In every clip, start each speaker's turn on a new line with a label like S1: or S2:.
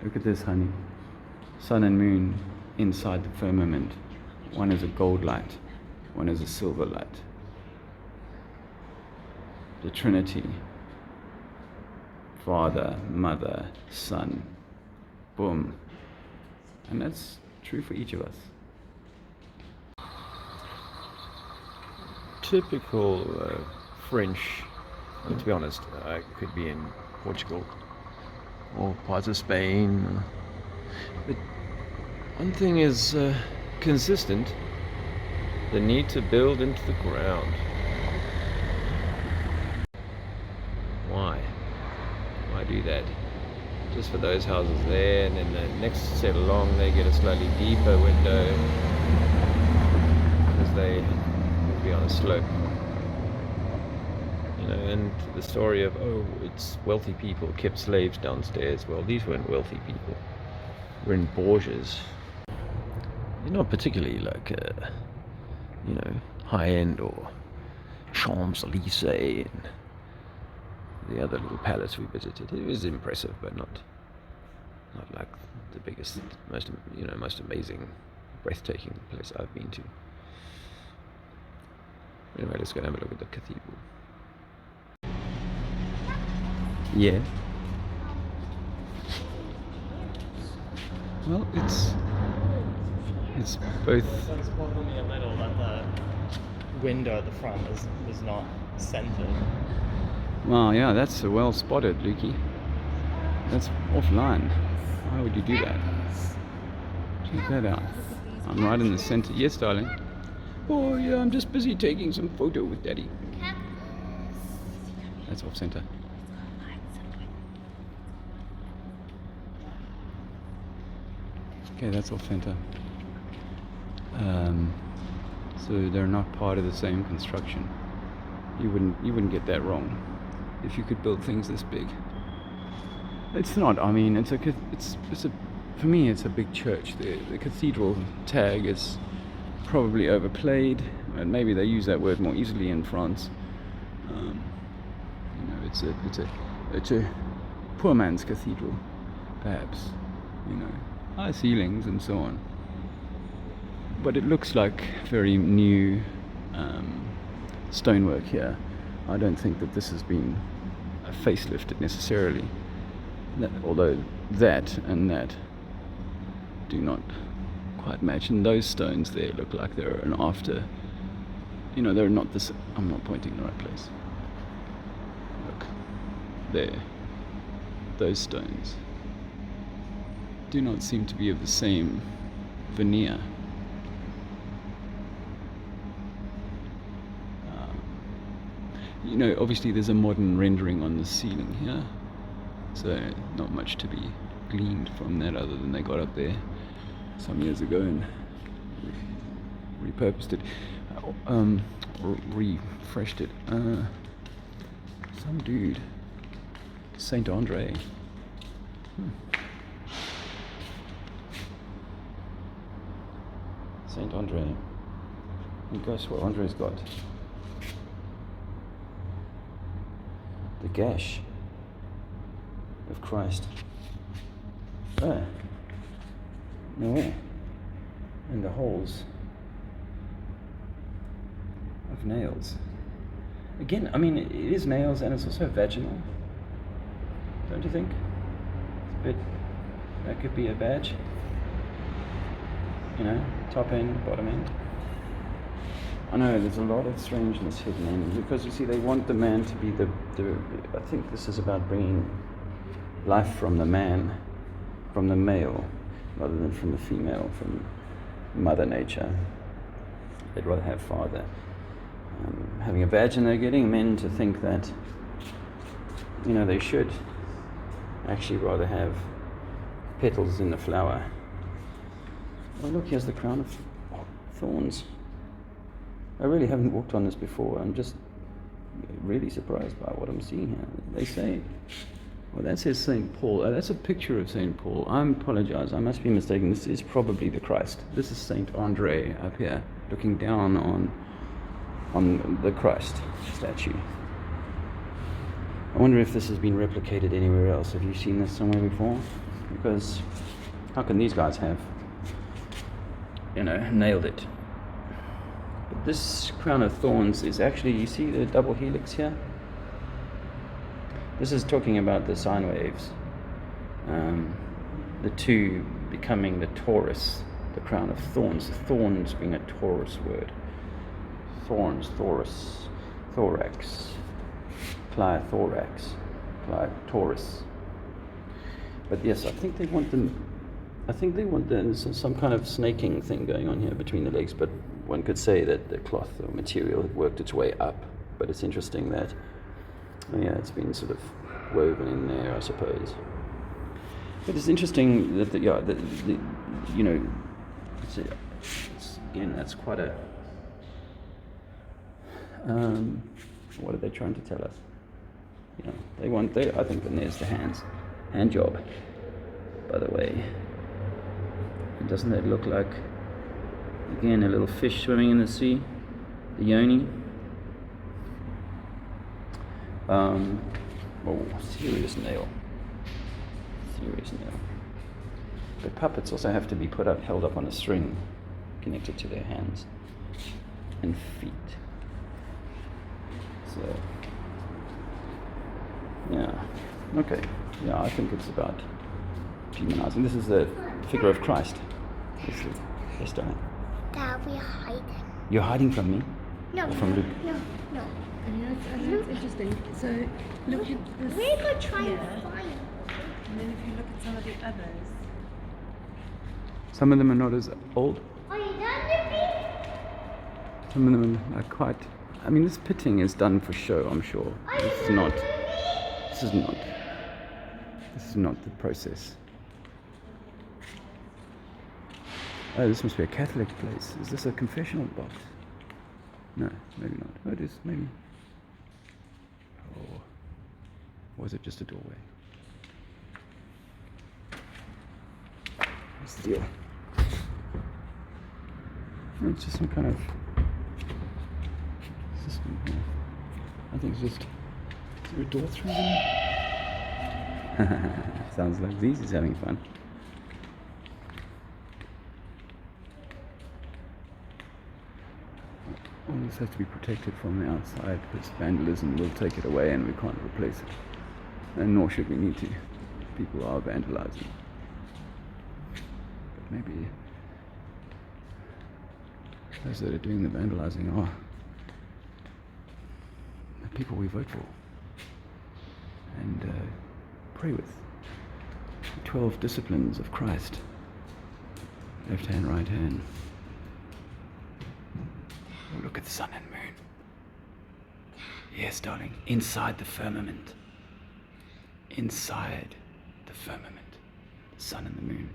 S1: Look at this, honey. Sun and moon inside the firmament. One is a gold light, one is a silver light. The Trinity. Father, Mother, Son. Boom. And that's true for each of us.
S2: Typical French, to be honest, could be in Portugal or parts of Spain. But one thing is consistent: the need to build into the ground. Why? Why do that? Just for those houses there, and then the next set along they get a slightly deeper window because they will be on a slope. And the story of, it's wealthy people kept slaves downstairs. Well, these weren't wealthy people. We're in Bourges. You're not particularly like high-end or Champs-Élysées and the other little palace we visited. It was impressive, but not like the biggest, most amazing, breathtaking place I've been to. Anyway, let's go and have a look at the cathedral. Yeah. Well, it's both.
S3: It does bother me a little that the window at the front is not centered.
S1: Well, yeah, that's well spotted, Lukey. That's offline. Why would you do that? Check that out. I'm right in the center. Yes, darling. Oh, yeah, I'm just busy taking some photo with Daddy. That's off center. Okay, that's off center. So they're not part of the same construction. You wouldn't get that wrong if you could build things this big. It's not. I mean, for me, it's a big church. The cathedral tag is probably overplayed, and maybe they use that word more easily in France. It's a poor man's cathedral, perhaps. High ceilings and so on. But it looks like very new stonework here. I don't think that this has been facelifted necessarily. Although that and that do not quite match. And those stones there look like they're an after. They're not this. I'm not pointing in the right place. Look, there. Those stones do not seem to be of the same veneer. Obviously there's a modern rendering on the ceiling here, so not much to be gleaned from that other than they got up there some years ago and repurposed it, refreshed it. Some dude, Saint Andre. Saint Andre. And guess what Andre's got? The gash of Christ. There. Nowhere. And the holes of nails. Again, I mean, it is nails and it's also vaginal. Don't you think? That could be a badge. Top end, bottom end. I know there's a lot of strangeness hidden in, because you see they want the man to be the I think this is about bringing life from the man, from the male, rather than from the female, from Mother Nature. They'd rather have father having a badge, and they're getting men to think that they should actually rather have petals in the flower. Oh look, here's the crown of thorns. I really haven't walked on this before. I'm just really surprised by what I'm seeing here. They say, well, that says St. Paul. That's a picture of St. Paul. I apologize. I must be mistaken. This is probably the Christ. This is St. Andre up here, looking down on the Christ statue. I wonder if this has been replicated anywhere else. Have you seen this somewhere before? because how can these guys have, nailed it? But this crown of thorns is actually, you see the double helix here? This is talking about the sine waves. The two becoming the torus, the crown of thorns. Thorns being a Taurus word. Thorns, Taurus, thorax, pliothorax, Taurus. But yes, I think they want some kind of snaking thing going on here between the legs, but one could say that the cloth or material had worked its way up. But it's interesting that, it's been sort of woven in there, I suppose. But it's interesting that again, that's quite a, what are they trying to tell us? I think, and there's the hand job, by the way. And doesn't that look like, again, a little fish swimming in the sea? The yoni. Serious nail. But puppets also have to be held up on a string, connected to their hands and feet. So, okay. I think it's about humanizing. This is the figure of Christ. Yes, darling.
S4: Dad, we're hiding.
S1: You're hiding from me?
S4: No.
S1: Or from Luke?
S4: No.
S5: And it's interesting. So look at this.
S4: We're going to try
S5: here,
S4: and find.
S5: and then if you look at some of the others.
S1: Some of them are not as old.
S4: Are you done with me?
S1: Some of them are quite. I mean, this pitting is done for show, I'm sure. This is not the process. Oh, this must be a Catholic place. Is this a confessional box? No, maybe not. Oh, it is, maybe. Or was it just a doorway? What's the deal? No, it's just some kind of system here. I think it's just. Is there a door through there? Sounds like Zizi's having fun. All this has to be protected from the outside because vandalism will take it away and we can't replace it. And nor should we need to. People are vandalizing. But maybe those that are doing the vandalizing are the people we vote for and pray with. The 12 disciplines of Christ. Left hand, right hand. Oh, look at the sun and moon. Yes, darling. Inside the firmament. Inside the firmament. The sun and the moon.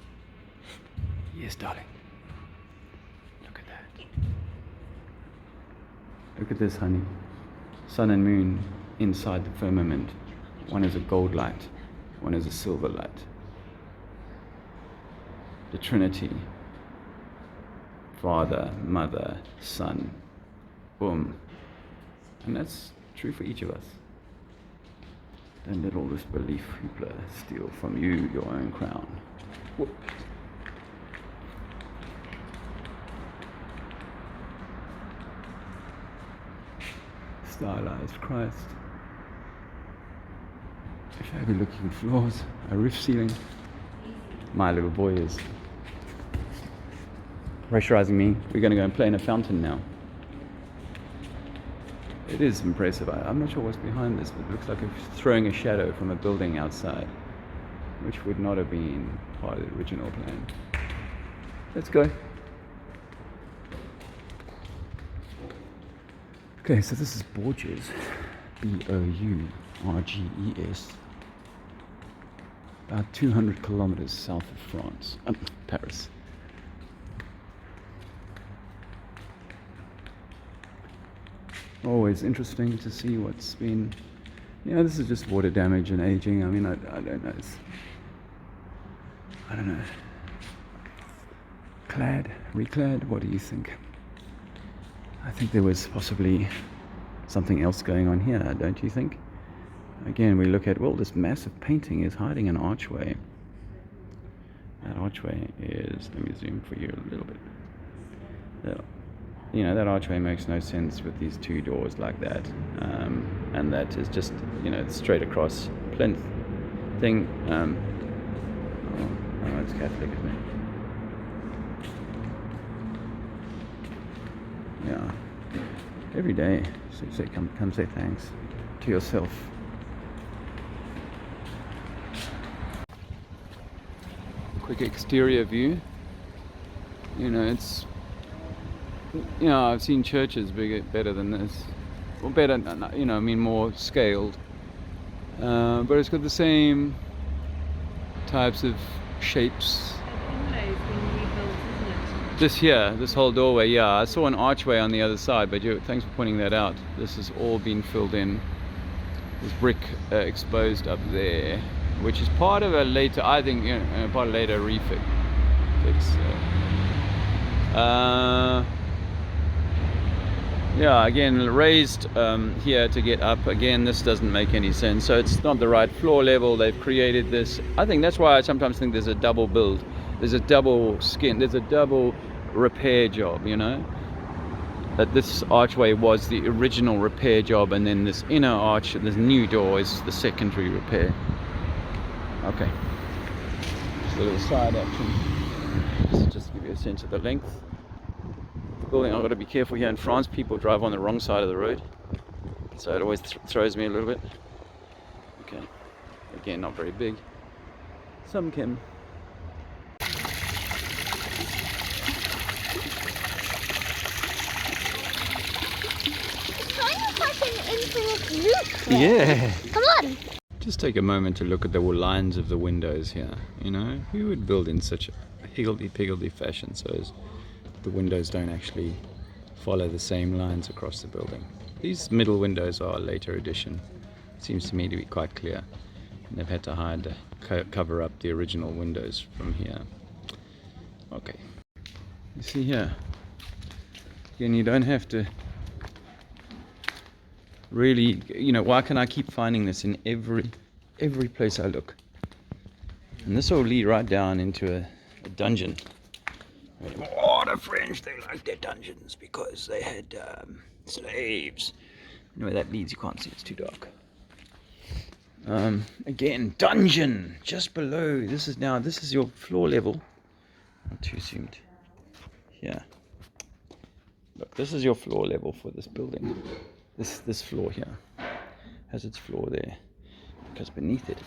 S1: Yes, darling. Look at that. Look at this, honey. Sun and moon inside the firmament. One is a gold light. One is a silver light. The Trinity. Father, Mother, Son. Boom. And that's true for each of us. Don't let all this belief hoopla steal from you your own crown. Whoop. Stylized Christ. Shabby looking floors, a roof ceiling. My little boy is pressurizing me. We're going to go and play in a fountain now. It is impressive. I'm not sure what's behind this, but it looks like it's throwing a shadow from a building outside, which would not have been part of the original plan. Let's go. Okay, so this is Bourges, Bourges, about 200 kilometers south of France, Paris. Always interesting to see what's been, this is just water damage and aging. I mean, I don't know. I don't know. Reclad, what do you think? I think there was possibly something else going on here, don't you think? Again, we look at, this massive painting is hiding an archway. archway is, let me zoom for you a little bit. That archway makes no sense with these two doors like that. And that is just, straight across plinth thing. Oh, it's Catholic, isn't it? Yeah. Every day, come say thanks to yourself. Quick exterior view. It's, I've seen churches better than this, or better, more scaled. But it's got the same types of shapes. This whole doorway, yeah. I saw an archway on the other side, but thanks for pointing that out. This has all been filled in. There's brick exposed up there, which is part of a later, I think, part of a later refix. Yeah, again, raised here to get up. Again, this doesn't make any sense. So it's not the right floor level. They've created this. I think that's why I sometimes think there's a double build. There's a double skin. There's a double repair job, That this archway was the original repair job, and then this inner arch, this new door, is the secondary repair. Okay. Just a little side action. Just to give you a sense of the length. The building, I've got to be careful here in France. People drive on the wrong side of the road. So it always throws me a little bit. Okay. Again, not very big. Some can.
S4: Infinite loop.
S1: Yeah.
S4: Come on.
S1: Just take a moment to look at the lines of the windows here. Who would build in such a higgledy-piggledy fashion so as the windows don't actually follow the same lines across the building? These middle windows are a later addition. Seems to me to be quite clear. And they've had to cover up the original windows from here. Okay. You see here. Again, you don't have to really, why can I keep finding this in every place I look? And this will lead right down into a dungeon. The French, they like their dungeons because they had slaves. Where that leads, you can't see, it's too dark. Again, dungeon, just below. This is your floor level. Not too zoomed. Here. Look, this is your floor level for this building. This floor here has its floor there, because beneath it,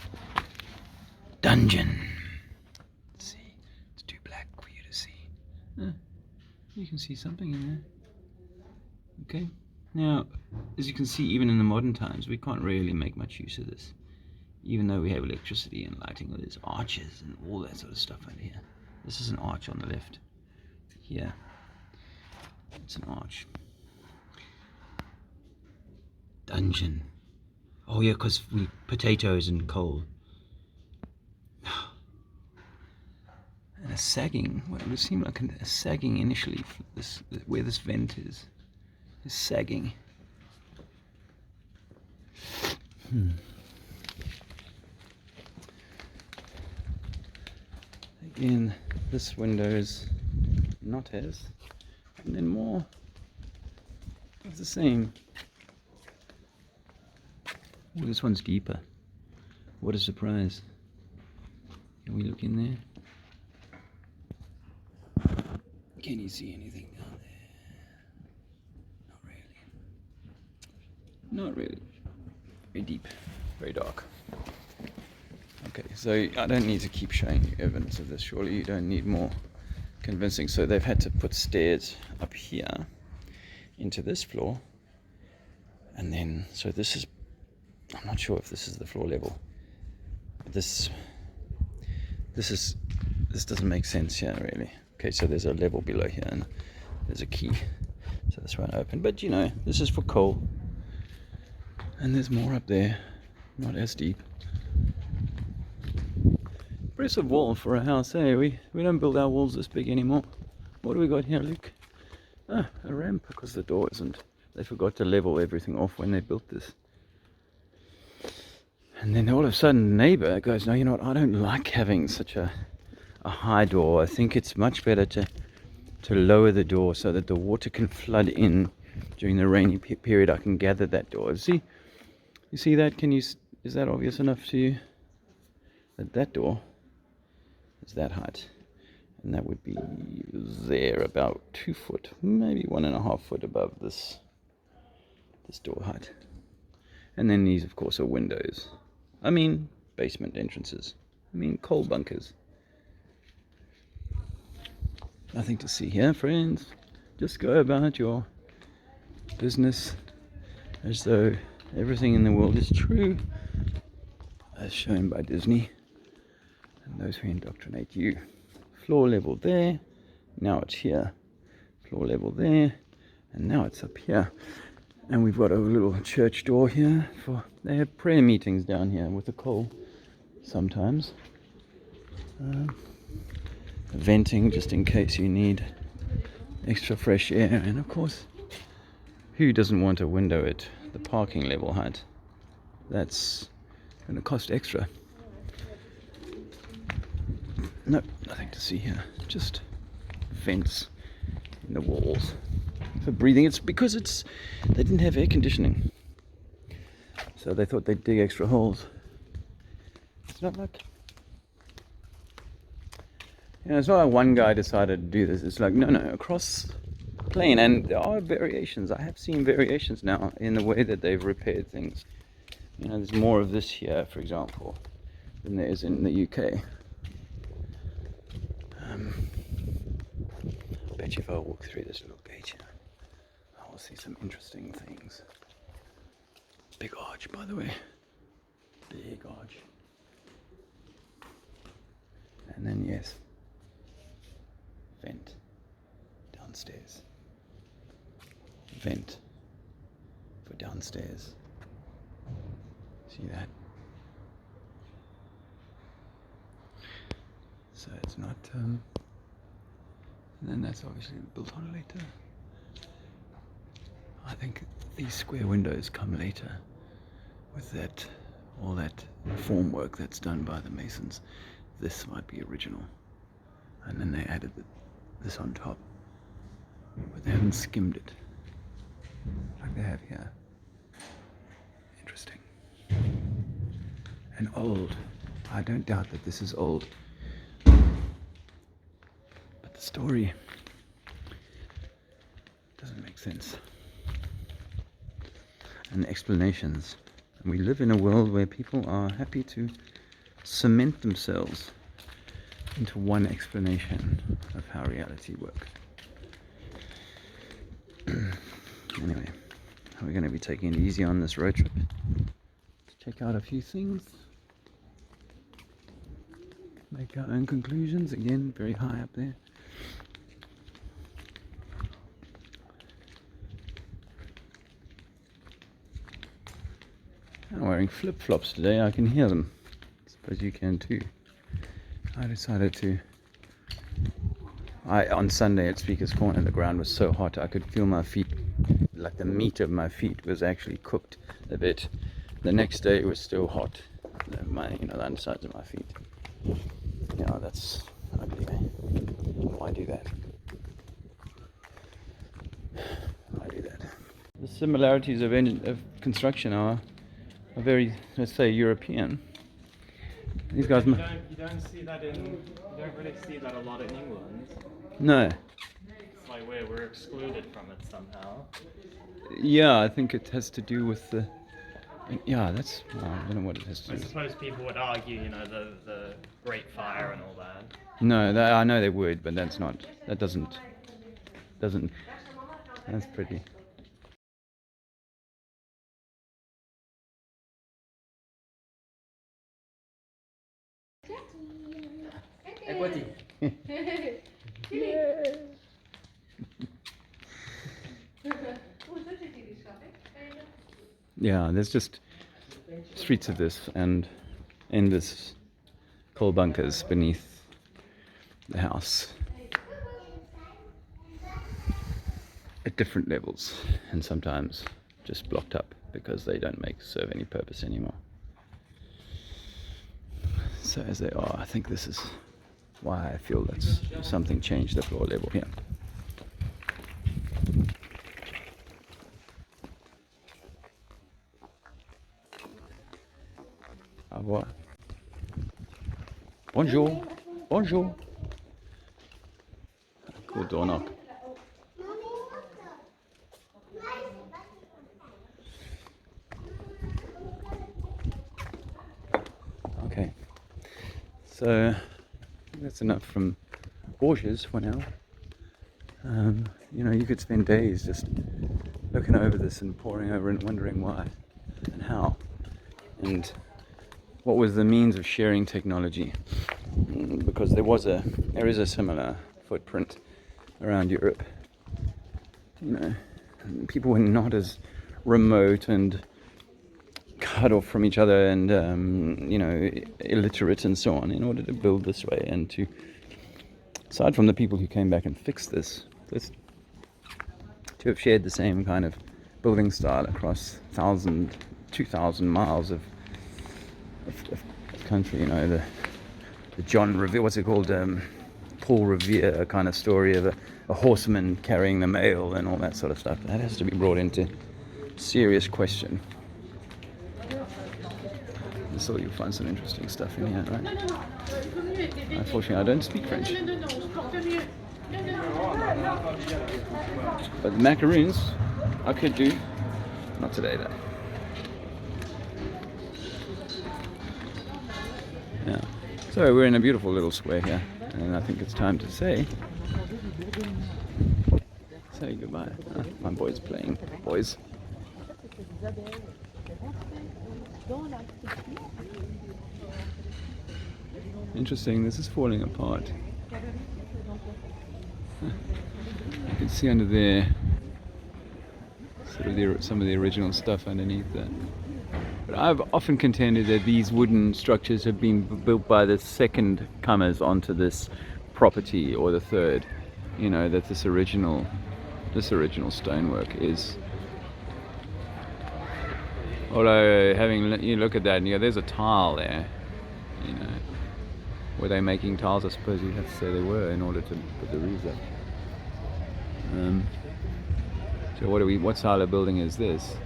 S1: dungeon. Let's see, it's too black for you to see. You can see something in there. Okay. Now, as you can see, even in the modern times, we can't really make much use of this, even though we have electricity and lighting. There's arches and all that sort of stuff under here. This is an arch on the left. Here, it's an arch. Dungeon. Oh yeah, because we potatoes and coal. And a sagging. Well, it would seem like a sagging initially. Where this vent is sagging. Again, this window is not as, and then more of the same. Oh, this one's deeper. What a surprise. Can we look in there? Can you see anything down there? Not really. Not really. Very deep. Very dark. Okay, so I don't need to keep showing you evidence of this. Surely you don't need more convincing. So they've had to put stairs up here into this floor. And then, so this is, I'm not sure if this is the floor level. This doesn't make sense here, really. Okay, so there's a level below here and there's a key. So this won't open. But you know, this is for coal. And there's more up there. Not as deep. Impressive wall for a house, eh? We don't build our walls this big anymore. What do we got here, Luke? Ah, a ramp, because the door isn't. They forgot to level everything off when they built this. And then all of a sudden the neighbor goes, no, you know what, I don't like having such a... a high door. I think it's much better to lower the door so that the water can flood in during the rainy period. I can gather that door. You see that? Is that obvious enough to you? That door is that height, and that would be there about 2 foot, maybe 1.5 foot above this door height. And then these, of course, are windows. I mean, basement entrances. I mean, coal bunkers. Nothing to see here, friends. Just go about your business as though everything in the world is true, as shown by Disney and those who indoctrinate you. Floor level there, now it's here. Floor level there, and now it's up here. And we've got a little church door here they have prayer meetings down here with the coal sometimes. Venting just in case you need extra fresh air. And of course, who doesn't want a window at the parking level height? That's going to cost extra. Nope, nothing to see here. Just vents in the walls for breathing. It's because they didn't have air conditioning, so they thought they'd dig extra holes. It's not like it's not like one guy decided to do this. It's like no, across the plane. And there are variations. I have seen variations now in the way that they've repaired things. There's more of this here, for example, than there is in the UK. I bet you if I walk through this little gate here, I will see some interesting things. Big arch, by the way. Big arch. And then, yes, vent downstairs. Vent for downstairs. See that? So it's not, and then that's obviously built on later. I think these square windows come later with all that formwork that's done by the masons. This might be original, and then they added this on top, but they haven't skimmed it like they have here. Interesting. And old. I don't doubt that this is old, but the story doesn't make sense. And the explanations. And we live in a world where people are happy to cement themselves into one explanation of how reality works. Anyway, we're going to be taking it easy on this road trip to check out a few things, make our own conclusions. Again, very high up there. I'm wearing flip-flops today. I can hear them. I suppose you can too. I decided on Sunday at Speaker's Corner, the ground was so hot I could feel my feet, like the meat of my feet was actually cooked a bit. The next day it was still hot, the undersides of my feet. That's ugly. Why do that? Why do that? The similarities of construction are very, let's say, European. These guys.
S3: You don't see that you don't really see that a lot in England.
S1: No.
S3: It's like we're excluded from it somehow.
S1: Yeah, I think it has to do with the. Yeah, I don't know what it has to do.
S3: I suppose people would argue, the Great Fire and all that.
S1: No, I know they would, but that's not. That doesn't. That's pretty. Yeah, there's just streets of this, and in this coal bunkers beneath the house at different levels, and sometimes just blocked up because they don't serve any purpose anymore. So as they are, I think this is why I feel that's something changed the floor level here. Au revoir. Bonjour. Bonjour. Cool door knock. Okay. So that's enough from Bourges for now. You know, you could spend days just looking over this and poring over and wondering why and how and what was the means of sharing technology, because there is a similar footprint around Europe. You know, people were not as remote and cut off from each other and you know, illiterate and so on in order to build this way, and to, aside from the people who came back and fixed this to have shared the same kind of building style across 2,000 miles of country. You know, the John Revere, what's it called, Paul Revere kind of story of a horseman carrying the mail and all that sort of stuff. That has to be brought into serious question. So you'll find some interesting stuff in here, right? Unfortunately, I don't speak French. But the macaroons I could do. Not today, though. Yeah. So we're in a beautiful little square here, and I think it's time to say goodbye. My boy's playing. Boys. Interesting, this is falling apart. You can see under there sort of some of the original stuff underneath that. But I've often contended that these wooden structures have been built by the second comers onto this property, or the third. You know, that this original stonework is. Although you look at that and you go, there's a tile there. You know, were they making tiles? I suppose you'd have to say they were, in order to put the roofs up. So what style of building is this?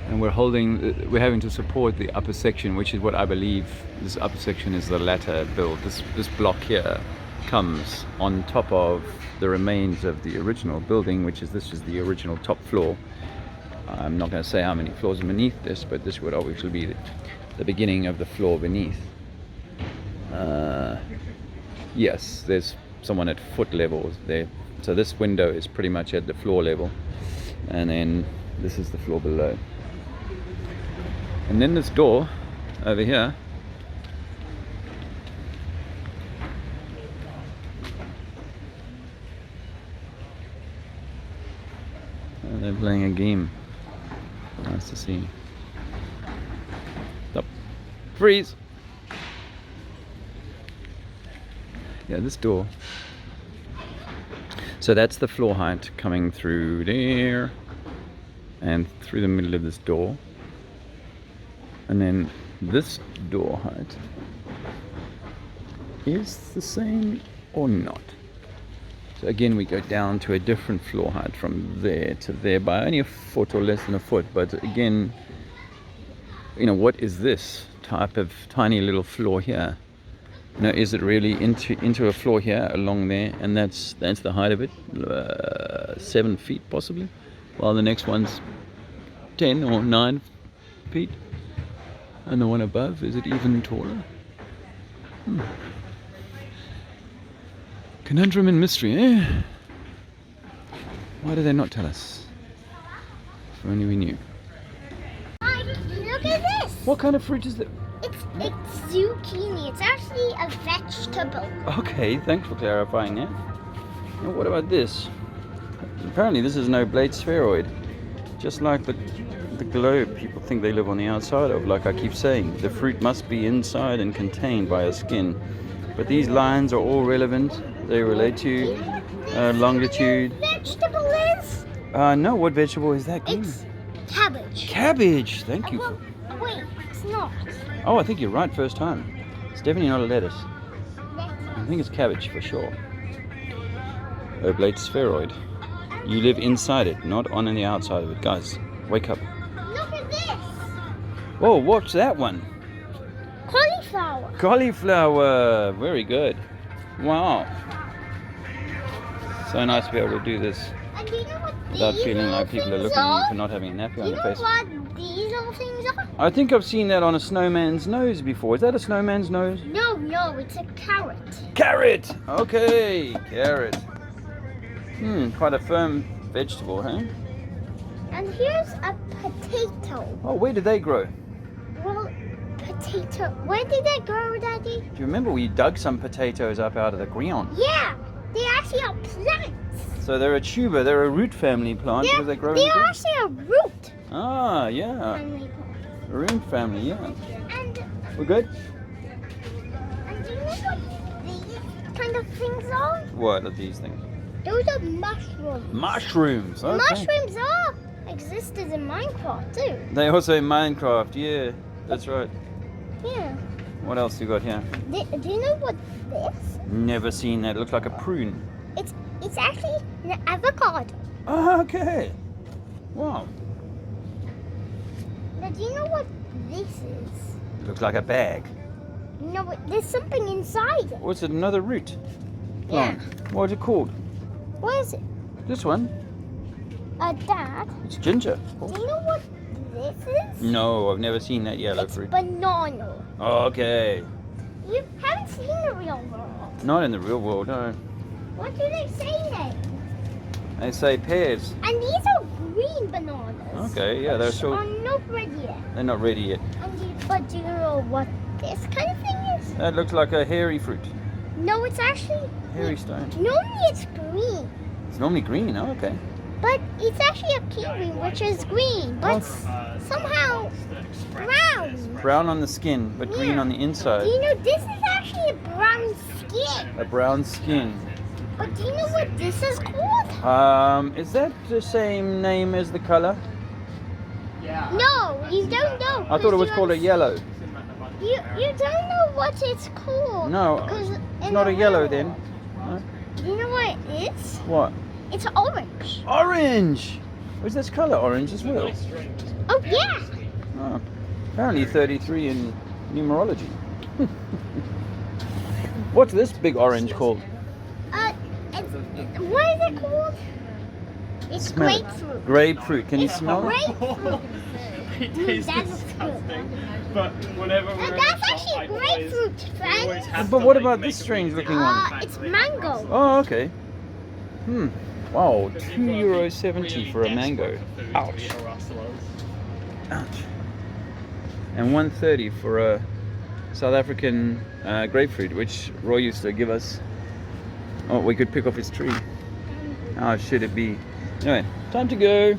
S1: And we're having to support the upper section, which is what I believe this upper section is, the latter build. This block here comes on top of the remains of the original building, this is the original top floor. I'm not going to say how many floors are beneath this, but this would obviously be the beginning of the floor beneath. Yes, there's someone at foot level there. So this window is pretty much at the floor level, and then this is the floor below. And then this door over here, they're playing a game. Nice to see. Stop. Freeze! Yeah, this door. So that's the floor height coming through there and through the middle of this door. And then this door height is the same or not. So again, we go down to a different floor height from there to there by only a foot or less than a foot. But again, you know, what is this type of tiny little floor here? You know, is it really into a floor here along there, and that's the height of it, 7 feet possibly, while the next one's 10 or 9 feet, and the one above, is it even taller? Conundrum and mystery, eh? Why do they not tell us? If only we knew.
S4: Look at this.
S1: What kind of fruit is that?
S4: It's zucchini. It's actually a vegetable.
S1: Okay, thanks for clarifying that. Now what about this? Apparently this is no oblate spheroid. Just like the globe people think they live on the outside of, like I keep saying. The fruit must be inside and contained by a skin. But these lines are all relevant. They relate to longitude.
S4: Vegetable is?
S1: No, what vegetable is that?
S4: It's cabbage.
S1: Cabbage, thank you.
S4: Well, wait, it's not.
S1: Oh, I think you're right first time. It's definitely not a lettuce. I think it's cabbage for sure. Oblate spheroid. You live inside it, not on the outside of it. Guys, wake up.
S4: Look at this.
S1: Whoa, what's that one?
S4: Cauliflower.
S1: Cauliflower. Very good. Wow. So nice to be able to do this
S4: And do you know what
S1: without
S4: these
S1: feeling
S4: little
S1: like people are
S4: things
S1: looking at you
S4: are?
S1: for not having a nappy
S4: Do
S1: on
S4: you
S1: your
S4: know
S1: face.
S4: what these little things are?
S1: I think I've seen that on a snowman's nose before. Is that a snowman's nose?
S4: No, it's a carrot.
S1: Carrot! Okay, carrot. Quite a firm vegetable, huh?
S4: And here's a potato.
S1: Oh, where did they grow?
S4: Well, potato. Where did they grow, Daddy?
S1: Do you remember we dug some potatoes up out of the ground?
S4: Yeah, they actually are plants.
S1: So they're a tuber, they're a root family plant because they grow in
S4: They
S1: the
S4: are
S1: ground.
S4: actually a root
S1: Ah, yeah.
S4: family plant.
S1: A root family, yeah.
S4: And
S1: We're good?
S4: do you know what these kind of things are?
S1: What are these things?
S4: Those are mushrooms.
S1: Mushrooms. Okay.
S4: Mushrooms are existed in Minecraft too.
S1: They also in Minecraft, yeah. That's right.
S4: Yeah.
S1: What else you got here?
S4: Do you know what this?
S1: Never seen that. It looks like a prune.
S4: It's actually an avocado.
S1: Oh, okay. Wow.
S4: Now, do you know what this is?
S1: Looks like a bag.
S4: No, but there's something inside it.
S1: What's it? Another root
S4: Yeah.
S1: plant. What's it called?
S4: What is it?
S1: This one.
S4: Dad,
S1: It's ginger.
S4: do you know what this is?
S1: No, I've never seen that yellow
S4: It's
S1: fruit.
S4: banana.
S1: Oh, okay.
S4: You haven't seen the real world.
S1: Not in the real world, no.
S4: What do they say then?
S1: They say pears.
S4: And these are green bananas.
S1: Okay, yeah, they're
S4: Which
S1: still.
S4: are not ready yet.
S1: They're not ready yet.
S4: But do you know what this kind of thing is?
S1: That looks like a hairy fruit.
S4: No, it's actually.
S1: Hairy stone.
S4: Normally it's green,
S1: It's normally green. Oh, okay.
S4: but it's actually a kiwi, which is green, but somehow brown.
S1: Brown on the skin, but green
S4: Yeah.
S1: on the
S4: Do
S1: inside.
S4: you know this is actually a brown skin?
S1: A brown skin.
S4: But do you know what this is called?
S1: Is that the same name as the color?
S3: Yeah.
S4: No, you don't know.
S1: I thought it was called a yellow.
S4: You don't know what it's called.
S1: No,
S4: because
S1: it's
S4: in
S1: not
S4: the
S1: a yellow
S4: real
S1: then.
S4: world-
S1: No?
S4: Do you know what it is?
S1: What?
S4: It's orange.
S1: Orange! Was this color orange as well?
S4: Oh yeah.
S1: Oh, apparently 33 in numerology. What's this big orange called?
S4: What is it called? It's
S1: Smell it.
S4: grapefruit.
S1: Grapefruit. Can you
S4: It's
S1: smell it?
S4: grapefruit.
S3: It tastes
S4: That's
S3: disgusting. But whenever we're in
S4: And
S3: a
S4: that's
S3: shop,
S4: actually
S3: I always-
S4: grapefruit,
S3: we always
S4: friends.
S3: have
S1: But
S3: to,
S1: what
S3: like,
S1: about
S3: make
S1: this
S3: a
S1: strange
S3: big
S1: looking one?
S4: It's mango.
S1: Oh, okay. Wow, €2.70 for a mango. Ouch. Ouch. And $1.30 for a South African grapefruit, which Roy used to give us. Oh, we could pick off his tree. How should it be? Anyway, time to go.